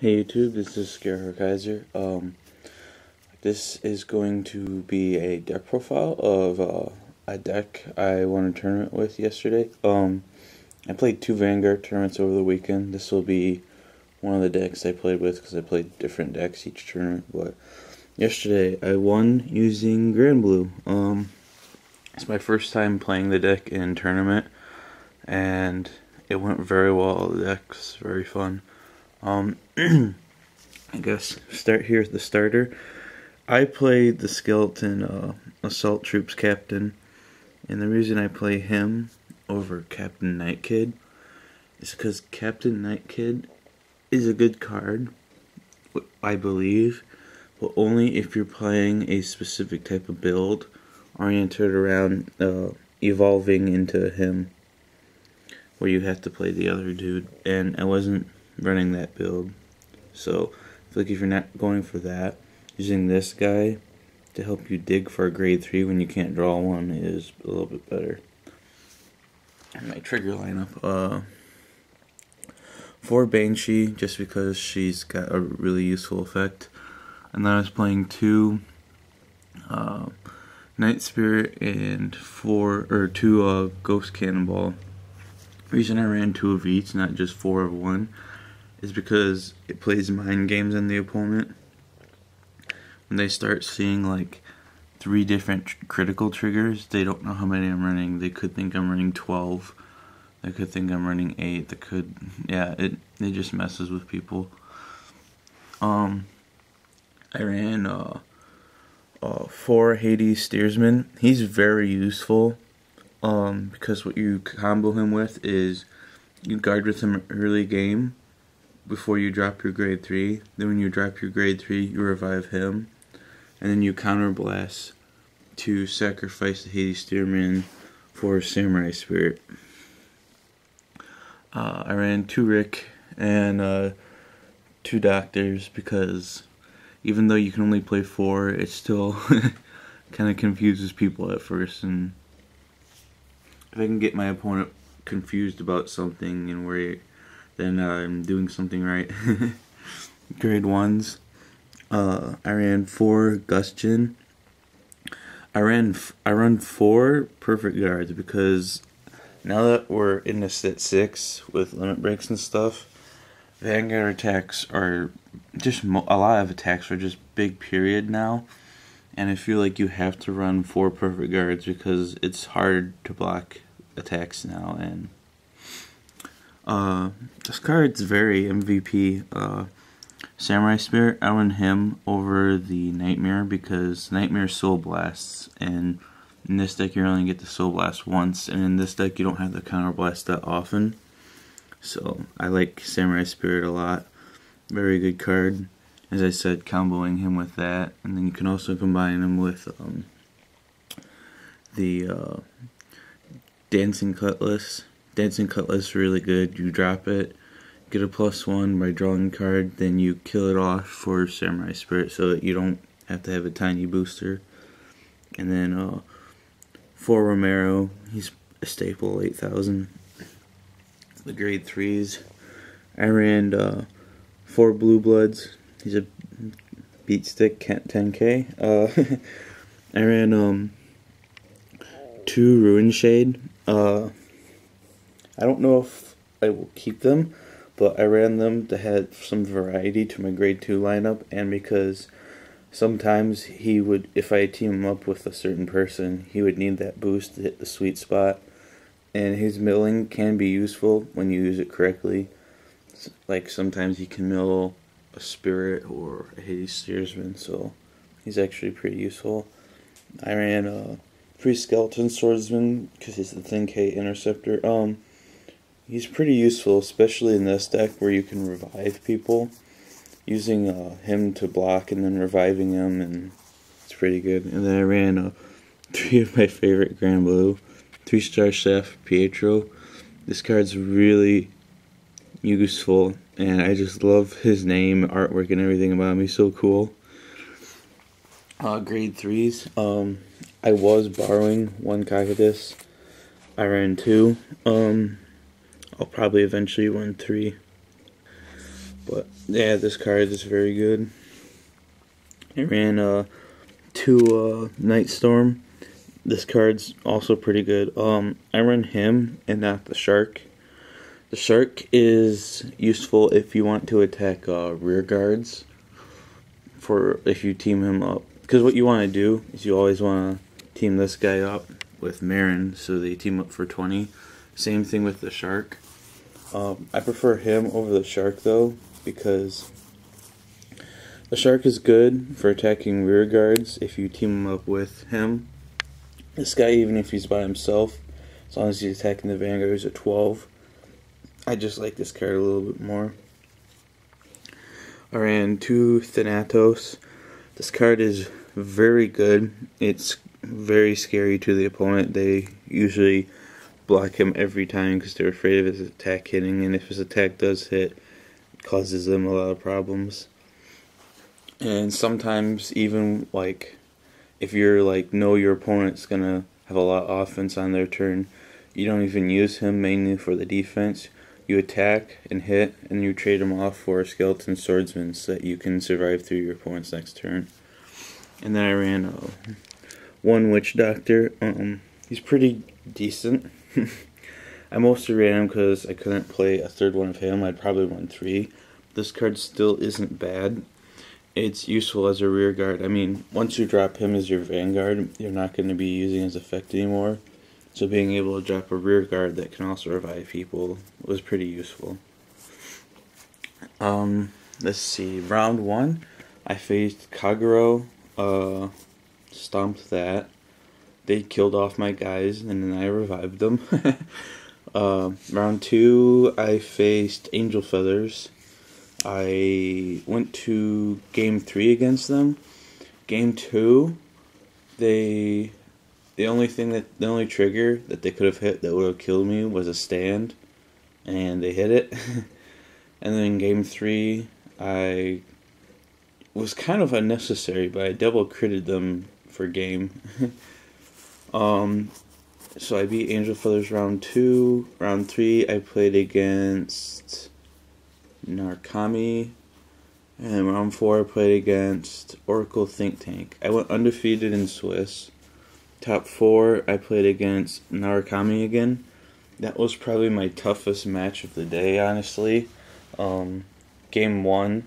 Hey YouTube, this is Kaiser. This is going to be a deck profile of a deck I won a tournament with yesterday. I played 2 Vanguard tournaments over the weekend. This will be one of the decks I played with because I played different decks each tournament. But yesterday I won using Grandblue. It's my first time playing the deck in tournament, and it went very well. The deck's very fun. I guess start here at the starter. I played the Skeleton Assault Troops Captain, and the reason I play him over Captain Night Kid is because Captain Night Kid is a good card, I believe, but only if you're playing a specific type of build oriented around evolving into him, where you have to play the other dude, and I wasn't running that build. So I feel like if you're not going for that, using this guy to help you dig for a grade 3 when you can't draw one is a little bit better. And my trigger lineup, 4 Banshee, just because she's got a really useful effect. And then I was playing 2 Night Spirit and 2 Ghost Cannonball. The reason I ran 2 of each, not just 4 of one, is because it plays mind games on the opponent. When they start seeing like 3 different critical triggers, they don't know how many I'm running. They could think I'm running 12. They could think I'm running 8. It just messes with people. I ran 4 Haiti Steersman. He's very useful because what you combo him with is you guard with him early game before you drop your grade 3. Then when you drop your grade 3, you revive him, and then you counterblast to sacrifice the Haiti Steersman for Samurai Spirit. I ran 2 Rick and 2 Doctors because even though you can only play 4, it still kind of confuses people at first, and if I can get my opponent confused about something and then I'm doing something right. Grade 1s. I ran 4 Gustin. I run 4 Perfect Guards because now that we're in the set 6 with limit breaks and stuff, Vanguard attacks are just a lot of attacks are just big period now, and I feel like you have to run 4 Perfect Guards because it's hard to block attacks now. And this card's very MVP. Samurai Spirit, I run him over the Nightmare because Nightmare Soul Blasts, and in this deck you only get the Soul Blast once, and in this deck you don't have the Counter Blast that often. So I like Samurai Spirit a lot. Very good card. As I said, comboing him with that, and then you can also combine him with the Dancing Cutlass. Dancing Cutlass is really good. You drop it, get a +1 by drawing a card, then you kill it off for Samurai Spirit so that you don't have to have a tiny booster. And then for Romero, he's a staple, 8,000. The grade 3s. I ran 4 Blue Bloods. He's a beat stick, 10k. I ran 2 Ruin Shade. I don't know if I will keep them, but I ran them to have some variety to my grade 2 lineup, and because sometimes he would, if I team him up with a certain person, he would need that boost to hit the sweet spot, and his milling can be useful when you use it correctly. Like sometimes he can mill a Spirit or a Haiti Steersman, so he's actually pretty useful. I ran 3 Skeleton Swordsman because he's the 10k interceptor. He's pretty useful, especially in this deck where you can revive people, using him to block and then reviving him, and it's pretty good. And then I ran 3 of my favorite Grandblue, 3-star chef Pietro. This card's really useful, and I just love his name, artwork, and everything about him. He's so cool. Grade 3s. I was borrowing 1 Cocytus. I ran 2. I'll probably eventually run 3. But yeah, this card is very good. I ran 2 Night Storm. This card's also pretty good. I run him and not the Shark. The Shark is useful if you want to attack rear guards. For if you team him up, because what you want to do is you always want to team this guy up with Marin, so they team up for 20. Same thing with the Shark. I prefer him over the Shark though, because the Shark is good for attacking rear guards if you team him up with him. This guy, even if he's by himself, as long as he's attacking the Vanguard, is a 12. I just like this card a little bit more. I ran 2 Thanatos. This card is very good. It's very scary to the opponent. They usually block him every time because they're afraid of his attack hitting, and if his attack does hit, it causes them a lot of problems. And sometimes even like if you're like know your opponent's gonna have a lot of offense on their turn, you don't even use him mainly for the defense. You attack and hit, and you trade him off for a Skeleton Swordsman so that you can survive through your opponent's next turn. And then I ran 1 Witch Doctor. He's pretty decent. I mostly ran him because I couldn't play a third one of him. I'd probably run 3. This card still isn't bad. It's useful as a rear guard. I mean, once you drop him as your Vanguard, you're not going to be using his effect anymore. So being able to drop a rear guard that can also revive people was pretty useful. Let's see. Round 1, I faced Kagero, stomped that. They killed off my guys, and then I revived them. Round 2, I faced Angel Feathers. I went to game 3 against them. Game 2, the only trigger that they could have hit that would have killed me was a stand, and they hit it. And then in game 3, I was kind of unnecessary, but I double critted them for game. So I beat Angel Feathers round 2. Round 3, I played against Narukami. And round 4, I played against Oracle Think Tank. I went undefeated in Swiss. Top 4, I played against Narukami again. That was probably my toughest match of the day, honestly. Game 1,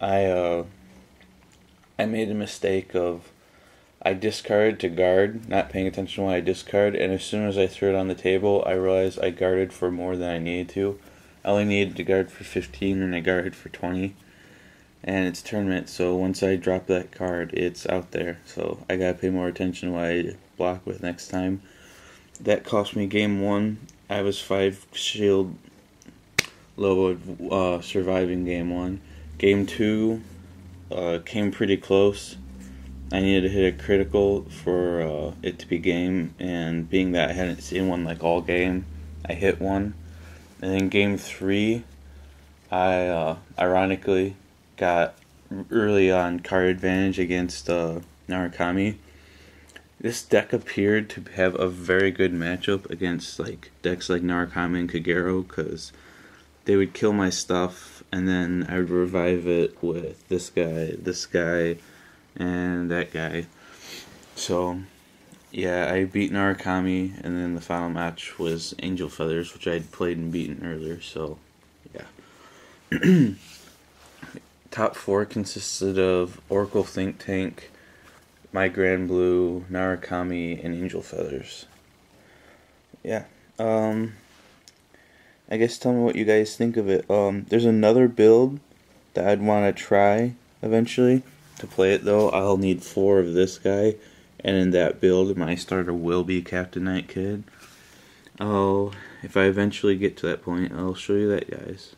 I made a mistake of I discarded to guard, not paying attention when I discard, and as soon as I threw it on the table, I realized I guarded for more than I needed to. I only needed to guard for 15, and I guarded for 20. And it's tournament, so once I drop that card, it's out there. So I gotta pay more attention when I block with next time. That cost me game 1. I was 5 shield low of surviving game 1. Game 2 came pretty close. I needed to hit a critical for it to be game, and being that I hadn't seen one like all game, I hit one. And then game 3, I ironically got early on card advantage against Narukami. This deck appeared to have a very good matchup against like decks like Narukami and Kagero, because they would kill my stuff and then I would revive it with this guy, and that guy. So yeah, I beat Narukami, and then the final match was Angel Feathers, which I had played and beaten earlier. So yeah. Top 4 consisted of Oracle Think Tank, my Grandblue, Narukami, and Angel Feathers. Yeah. I guess tell me what you guys think of it. There's another build that I'd want to try eventually. To play it though, I'll need 4 of this guy, and in that build, my starter will be Captain Night Kid. If I eventually get to that point, I'll show you that, guys.